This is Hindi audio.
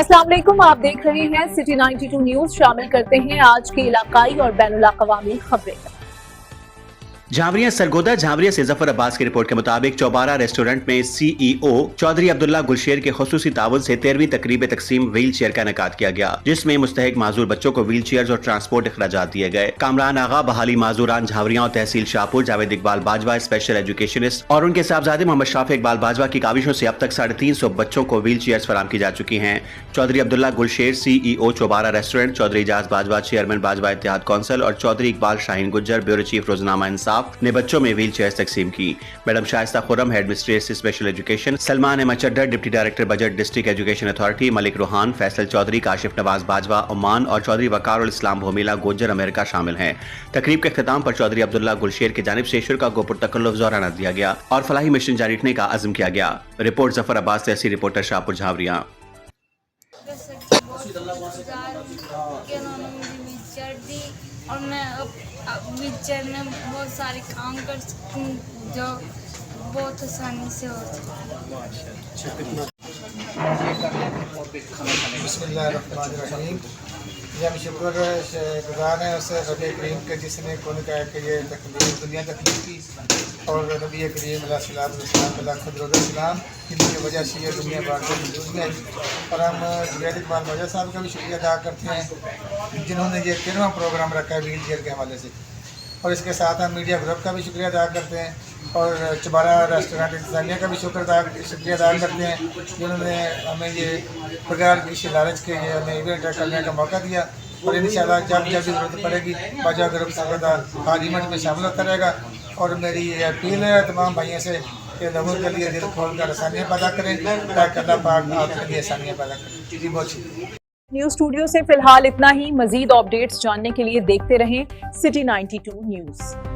अस्सलाम वालेकुम, आप देख रहे हैं सिटी 92 न्यूज। शामिल करते हैं आज के इलाकाई और बैनुल-अक़वामी खबरें। झावरिया सरगोदा झावरिया से जफर अब्बास की रिपोर्ट के मुताबिक चौबारा रेस्टोरेंट में CEO चौधरी अब्दुल्ला गुलशेर के खुसूसी ताउन से 13वीं तकरीब तकसीम व्हील चेयर का इनेकाद किया गया, जिसमें मुस्तहिक माजूर बच्चों को व्हील चेयर और ट्रांसपोर्ट अखराजात दिए गए। कामरान आगा बहाली माजूरान झावरिया और तहसील शाहपुर जावेद इकबाल बाजवा स्पेशल एजुकेशनिस्ट और उनके साहबजादे मोहम्मद शाफी इकबाल बाजवा की काविशों से अब तक 350 बच्चों को व्हील चेयर फराम की जा चुकी हैं। Chaudhary Abdullah Gulsher CEO Chaubara restaurant, Chaudhary Ijaz Bajwa chairman Bajwa Ittehad council और चौधरी इकबाल शाहीन गुज्जर ब्यूरो चीफ रोजनामा इंसाफ ने बच्चों में व्हील चेयर तकसीम की। Madam Shaista Khurram headmistress special education, Salman Ahmed Chaddar deputy director budget district education authority, Malik Roohan, Faisal Chaudhary, Kashif Nawaz Bajwa Oman और चौधरी वकार और इस्लाम भोमिला गोजर अमेरिका शामिल हैं। तकरीब के अख्ताम पर चौधरी अब्दुल्ला गुलशेर की जानिब से शुरा को पुरतकल्लुफ ज़ोराना दिया गया और फलाही मिशन जारी रखने का अज़्म किया गया। रिपोर्ट जफर अब्बास तहसील रिपोर्टर शाहपुर झावरिया। और मैं अब व्हीलचेयर में बहुत सारे काम कर सकूँ जो बहुत आसानी से हो सके। बिस्मिल्लाहिर्रहमानिर्रहीम। ये हम शुक्रगुज़ार हैं उस रब करीम के जिसने कौन कहा कि ये तकलीफ दुनिया तकलीफ की और नबी करीम अलैहिस्सलाम जिनकी वजह से ये दुनिया बात मौजूद है। और हम जावेद इकबाल बाजवा साहब का भी शुक्रिया अदा करते हैं जिन्होंने ये 13वां प्रोग्राम रखा है व्हील चेयर के हवाले से। और इसके साथ हम मीडिया ग्रुप का भी शुक्रिया अदा करते हैं और चौबारा रेस्टोरेंट इंतजामिया का भी शुक्रिया अदा करते हैं जिन्होंने हमें ये बगैर किसी लालच के ये हमें इवेंट करने का मौका दिया। और इंशाल्लाह जब भी ज़रूरत पड़ेगी बाजवा ग्रुप सबका हर इवेंट में शामिल होता रहेगा। और मेरी ये अपील है तमाम भाइयों से कि लोगों के लिए दिल खोल कर आसानियाँ पैदा करें ताकि अल्लाह पाक आपके लिए आसानियाँ पैदा करें। जी बहुत शुक्रिया। न्यूज स्टूडियो से फिलहाल इतना ही। मजीद अपडेट्स जानने के लिए देखते रहें सिटी 92 न्यूज।